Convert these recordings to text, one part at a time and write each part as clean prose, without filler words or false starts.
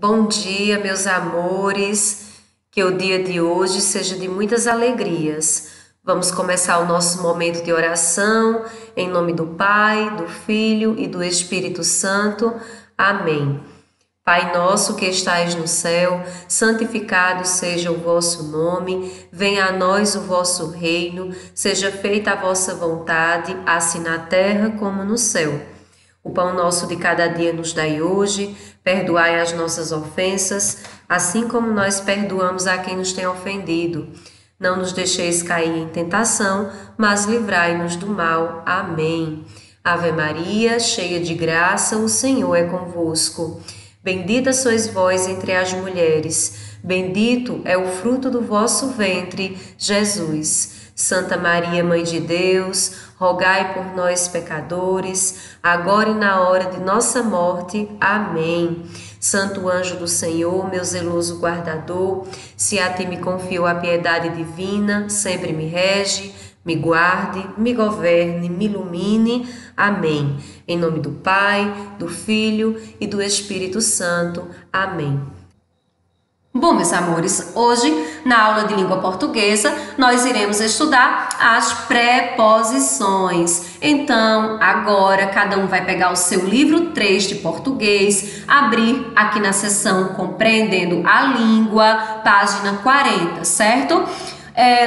Bom dia, meus amores. Que o dia de hoje seja de muitas alegrias. Vamos começar o nosso momento de oração em nome do Pai, do Filho e do Espírito Santo. Amém. Pai nosso que estais no céu, santificado seja o vosso nome, venha a nós o vosso reino, seja feita a vossa vontade, assim na terra como no céu. O pão nosso de cada dia nos dai hoje, perdoai as nossas ofensas, assim como nós perdoamos a quem nos tem ofendido. Não nos deixeis cair em tentação, mas livrai-nos do mal. Amém. Ave Maria, cheia de graça, o Senhor é convosco. Bendita sois vós entre as mulheres, bendito é o fruto do vosso ventre, Jesus. Santa Maria, Mãe de Deus, rogai por nós, pecadores, agora e na hora de nossa morte. Amém. Santo anjo do Senhor, meu zeloso guardador, se a ti me confio a piedade divina, sempre me rege, me guarde, me governe, me ilumine. Amém. Em nome do Pai, do Filho e do Espírito Santo. Amém. Bom, meus amores, hoje, na aula de língua portuguesa, nós iremos estudar as preposições. Então, agora, cada um vai pegar o seu livro 3 de português, abrir aqui na seção Compreendendo a Língua, página 40, certo?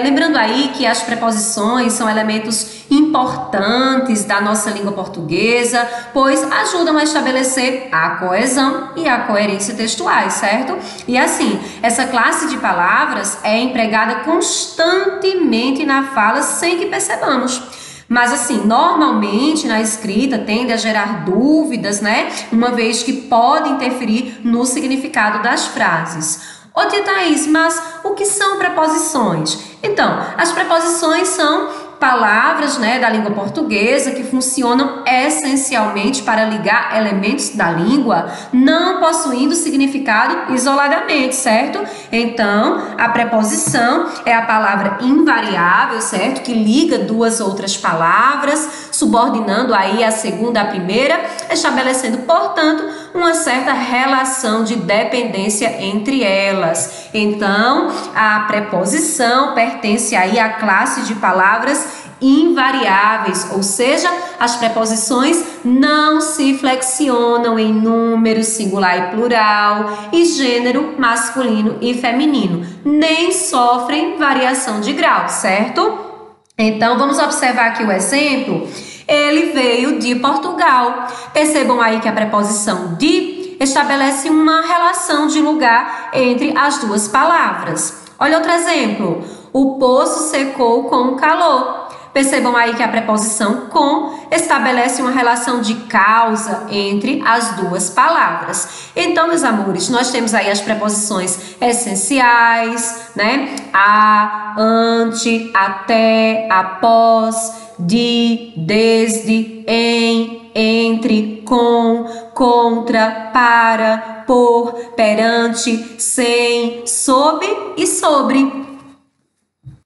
Lembrando aí que as preposições são elementos importantes da nossa língua portuguesa, pois ajudam a estabelecer a coesão e a coerência textuais, certo? E assim, essa classe de palavras é empregada constantemente na fala sem que percebamos. Mas assim, normalmente na escrita tende a gerar dúvidas, né? Uma vez que pode interferir no significado das frases. Ô tia Thaís, mas o que são preposições? Então, as preposições são palavras, né, da língua portuguesa que funcionam essencialmente para ligar elementos da língua, não possuindo significado isoladamente, certo? Então, a preposição é a palavra invariável, certo? Que liga duas outras palavras, subordinando aí a segunda à primeira, estabelecendo, portanto, uma certa relação de dependência entre elas. Então, a preposição pertence aí à classe de palavras invariáveis, ou seja, as preposições não se flexionam em número singular e plural e gênero masculino e feminino, nem sofrem variação de grau, certo? Então, vamos observar aqui o exemplo. Ele veio de Portugal. Percebam aí que a preposição de estabelece uma relação de lugar entre as duas palavras. Olha outro exemplo. O poço secou com o calor. Percebam aí que a preposição com estabelece uma relação de causa entre as duas palavras. Então, meus amores, nós temos aí as preposições essenciais, né? A, ante, até, após, de, desde, em, entre, com, contra, para, por, perante, sem, sob e sobre.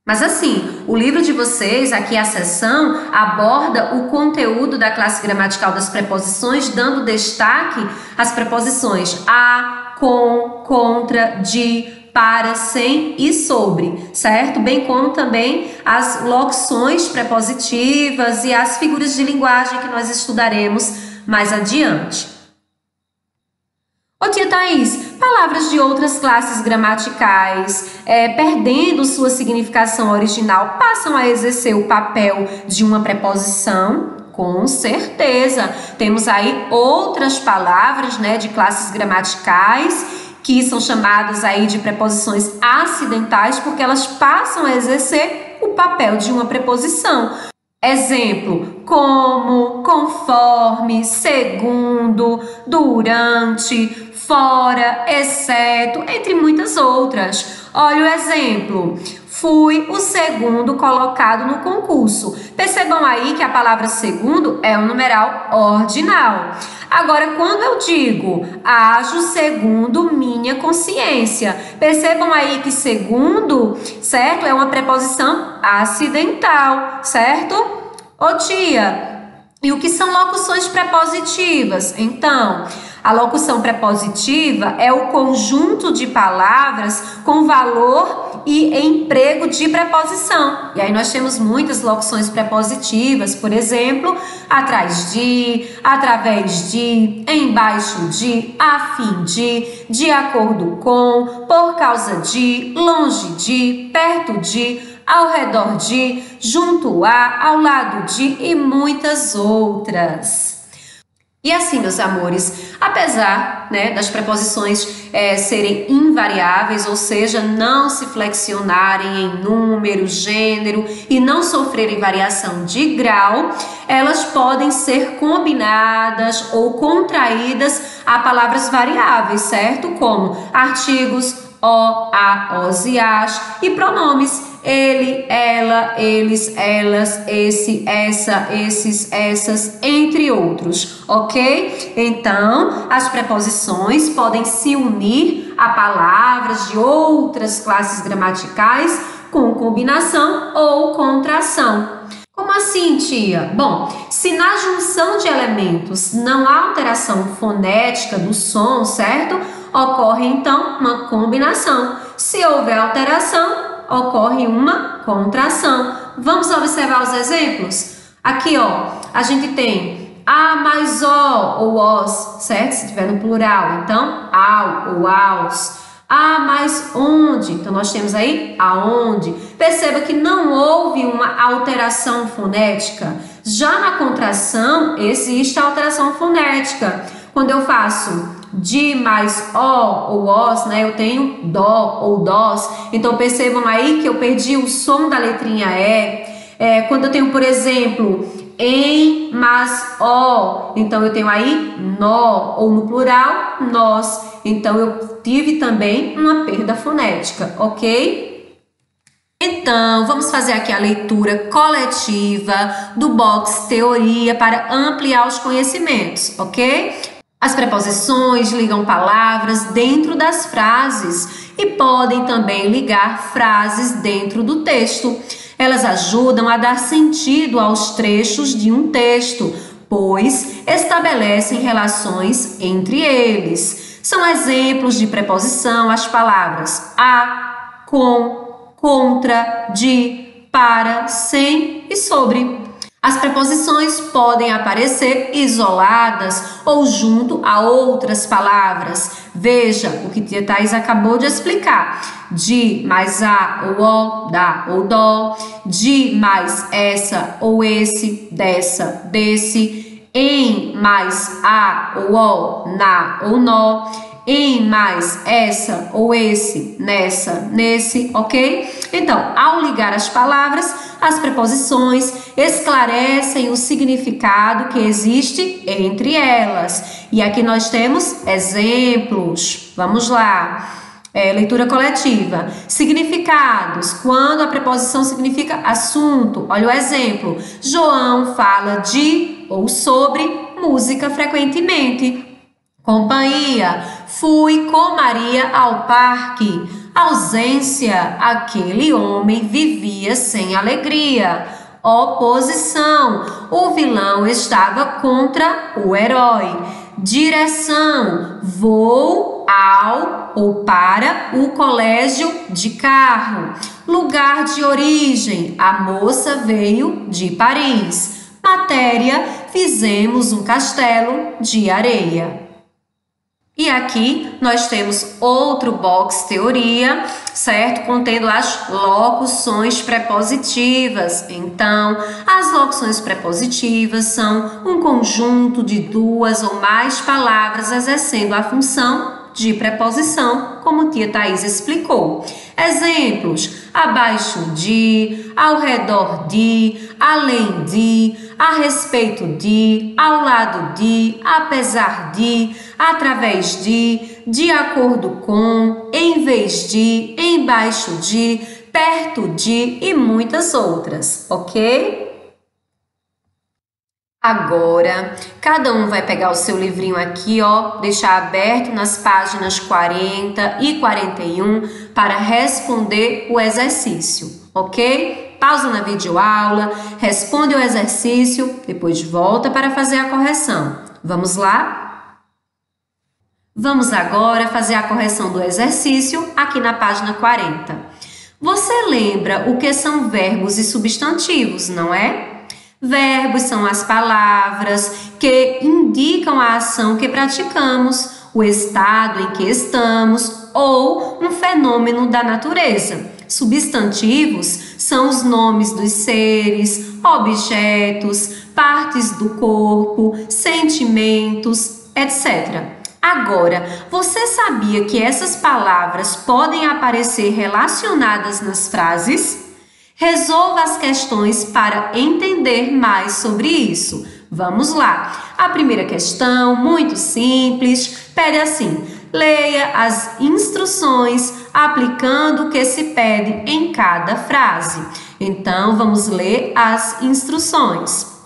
Mas assim, o livro de vocês, aqui a seção, aborda o conteúdo da classe gramatical das preposições, dando destaque às preposições a, com, contra, de, para, sem e sobre, certo? Bem como também as locuções prepositivas e as figuras de linguagem que nós estudaremos mais adiante. Ô tia Thaís, palavras de outras classes gramaticais, perdendo sua significação original, passam a exercer o papel de uma preposição? Com certeza. Temos aí outras palavras, né, de classes gramaticais que são chamadas aí de preposições acidentais porque elas passam a exercer o papel de uma preposição. Exemplo, como, conforme, segundo, durante, fora, exceto, entre muitas outras. Olha o exemplo. Fui o segundo colocado no concurso. Percebam aí que a palavra segundo é um numeral ordinal. Agora, quando eu digo ajo segundo minha consciência, percebam aí que segundo, certo? É uma preposição acidental, certo? Ô tia, e o que são locuções prepositivas? Então, A locução prepositiva é o conjunto de palavras com valor e emprego de preposição. E aí nós temos muitas locuções prepositivas, por exemplo, atrás de, através de, embaixo de, a fim de acordo com, por causa de, longe de, perto de, ao redor de, junto a, ao lado de e muitas outras. E assim, meus amores, apesar, das preposições serem invariáveis, ou seja, não se flexionarem em número, gênero e não sofrerem variação de grau, elas podem ser combinadas ou contraídas a palavras variáveis, certo? Como artigos, o, a, os e as, e pronomes ele, ela, eles, elas, esse, essa, esses, essas, entre outros, ok? Então, as preposições podem se unir a palavras de outras classes gramaticais com combinação ou contração. Como assim, tia? Bom, se na junção de elementos não há alteração fonética do som, certo? Ocorre então uma combinação. Se houver alteração, ocorre uma contração. Vamos observar os exemplos? Aqui, ó, a gente tem a mais o ou os, certo? Se estiver no plural, então ao ou aos. A mais onde, então nós temos aí aonde. Perceba que não houve uma alteração fonética. Já na contração, existe a alteração fonética. Quando eu faço de mais o ou os, eu tenho dó ou dós. Então percebam aí que eu perdi o som da letrinha E. Quando eu tenho, por exemplo, em mais o, então eu tenho aí nó, ou no plural, nós. Então eu tive também uma perda fonética, ok? Então, vamos fazer aqui a leitura coletiva do box Teoria para ampliar os conhecimentos, ok? As preposições ligam palavras dentro das frases e podem também ligar frases dentro do texto. Elas ajudam a dar sentido aos trechos de um texto, pois estabelecem relações entre eles. São exemplos de preposição as palavras a, com, contra, de, para, sem e sobre. As preposições podem aparecer isoladas ou junto a outras palavras. Veja o que tia Thaís acabou de explicar. De mais a ou o, da ou dó. De mais essa ou esse, dessa, desse. Em mais a ou o, na ou nó. Em mais essa ou esse, nessa, nesse, ok? Então, ao ligar as palavras, as preposições esclarecem o significado que existe entre elas. E aqui nós temos exemplos. Vamos lá. Leitura coletiva. Significados. Quando a preposição significa assunto. Olha o exemplo. João fala de ou sobre música frequentemente. Companhia. Fui com Maria ao parque. Ausência. Aquele homem vivia sem alegria. Oposição. O vilão estava contra o herói. Direção. Vou ao ou para o colégio de carro. Lugar de origem. A moça veio de Paris. Matéria. Fizemos um castelo de areia. E aqui nós temos outro box teoria, certo? Contendo as locuções prepositivas. Então, as locuções prepositivas são um conjunto de duas ou mais palavras exercendo a função de preposição, como tia Thaís explicou. Exemplos: abaixo de, ao redor de, além de, a respeito de, ao lado de, apesar de, através de acordo com, em vez de, embaixo de, perto de e muitas outras, ok? Agora, cada um vai pegar o seu livrinho aqui, ó, deixar aberto nas páginas 40 e 41 para responder o exercício, ok? Pausa na videoaula, responde o exercício, depois volta para fazer a correção. Vamos lá? Vamos agora fazer a correção do exercício aqui na página 40. Você lembra o que são verbos e substantivos, não é? Verbos são as palavras que indicam a ação que praticamos, o estado em que estamos ou um fenômeno da natureza. Substantivos são os nomes dos seres, objetos, partes do corpo, sentimentos, etc. Agora, você sabia que essas palavras podem aparecer relacionadas nas frases? Resolva as questões para entender mais sobre isso. Vamos lá. A primeira questão, muito simples, pede assim: leia as instruções aplicando o que se pede em cada frase. Então, vamos ler as instruções.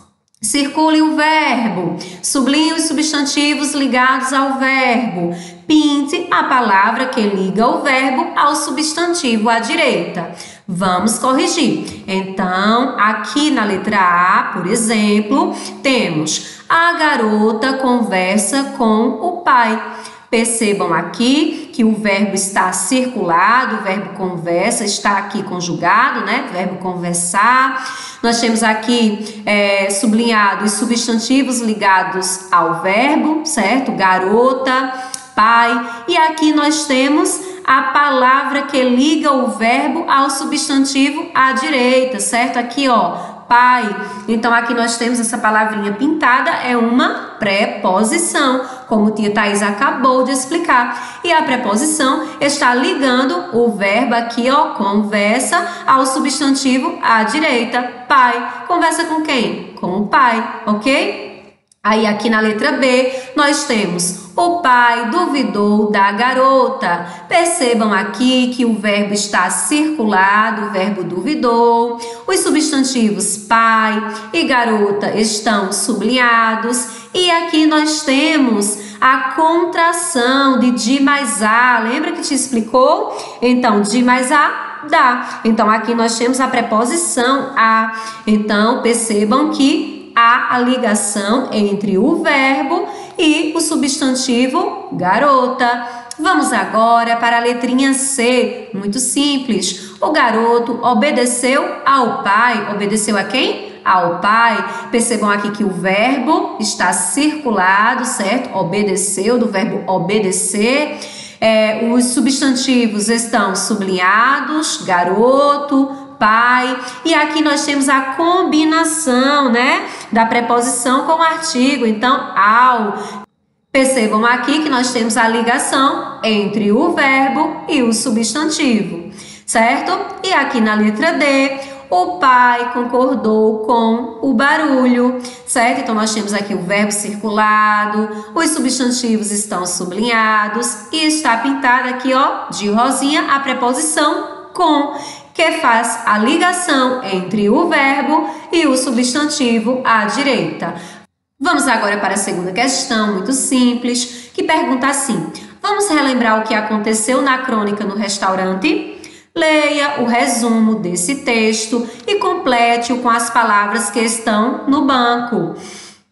Circule o verbo, sublinhe os substantivos ligados ao verbo, pinte a palavra que liga o verbo ao substantivo à direita. Vamos corrigir. Então, aqui na letra A, por exemplo, temos: a garota conversa com o pai. Percebam aqui que o verbo está circulado, o verbo conversa está aqui conjugado, né? O verbo conversar. Nós temos aqui sublinhado os substantivos ligados ao verbo, certo? Garota, pai. E aqui nós temos a palavra que liga o verbo ao substantivo à direita, certo? Aqui, ó, pai. Então, aqui nós temos essa palavrinha pintada, é uma preposição, como tia Thaís acabou de explicar. E a preposição está ligando o verbo aqui, ó, conversa, ao substantivo à direita, pai. Conversa com quem? Com o pai, ok? Aí aqui na letra B, nós temos: o pai duvidou da garota. Percebam aqui que o verbo está circulado, o verbo duvidou. Os substantivos pai e garota estão sublinhados. E aqui nós temos a contração de mais a. Lembra que te explicou? Então, de mais a, dá. Então, aqui nós temos a preposição a. Então, percebam que há a ligação entre o verbo e o substantivo garota. Vamos agora para a letrinha C, muito simples. O garoto obedeceu ao pai. Obedeceu a quem? Ao pai. Percebam aqui que o verbo está circulado, certo? Obedeceu, do verbo obedecer. Os substantivos estão sublinhados, garoto, pai, e aqui nós temos a combinação, né, da preposição com o artigo, então, ao. Percebam aqui que nós temos a ligação entre o verbo e o substantivo, certo? E aqui na letra D, o pai concordou com o barulho, certo? Então, nós temos aqui o verbo circulado, os substantivos estão sublinhados e está pintada aqui, ó, de rosinha, a preposição com, que faz a ligação entre o verbo e o substantivo à direita. Vamos agora para a segunda questão, muito simples, que pergunta assim: vamos relembrar o que aconteceu na crônica no restaurante? Leia o resumo desse texto e complete-o com as palavras que estão no banco.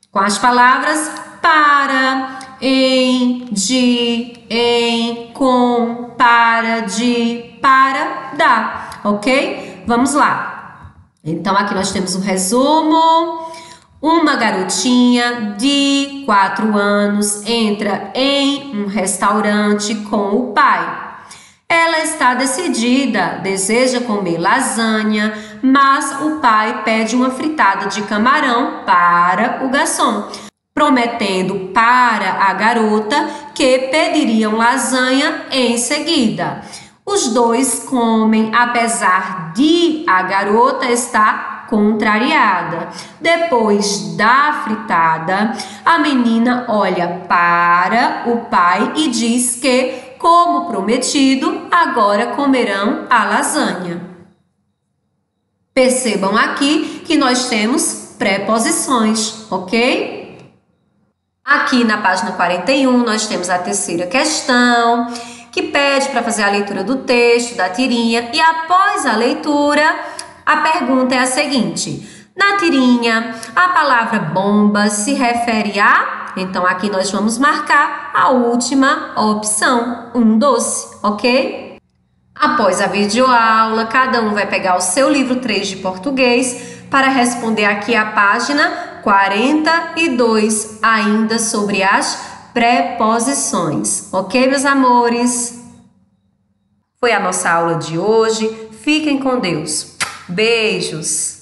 Com as palavras para, em, de, em, com, para, de, para, da. Ok? Vamos lá. Então, aqui nós temos o resumo. Uma garotinha de 4 anos entra em um restaurante com o pai. Ela está decidida, deseja comer lasanha, mas o pai pede uma fritada de camarão para o garçom, prometendo para a garota que pediriam lasanha em seguida. Os dois comem, apesar de a garota estar contrariada. Depois da fritada, a menina olha para o pai e diz que, como prometido, agora comerão a lasanha. Percebam aqui que nós temos preposições, ok? Aqui na página 41, nós temos a terceira questão, que pede para fazer a leitura do texto, da tirinha, e após a leitura, a pergunta é a seguinte: Na tirinha, a palavra bomba se refere a... Então, aqui nós vamos marcar a última opção, um doce, ok? Após a videoaula, cada um vai pegar o seu livro 3 de português para responder aqui a página 42, ainda sobre as preposições. Ok, meus amores? Foi a nossa aula de hoje. Fiquem com Deus. Beijos!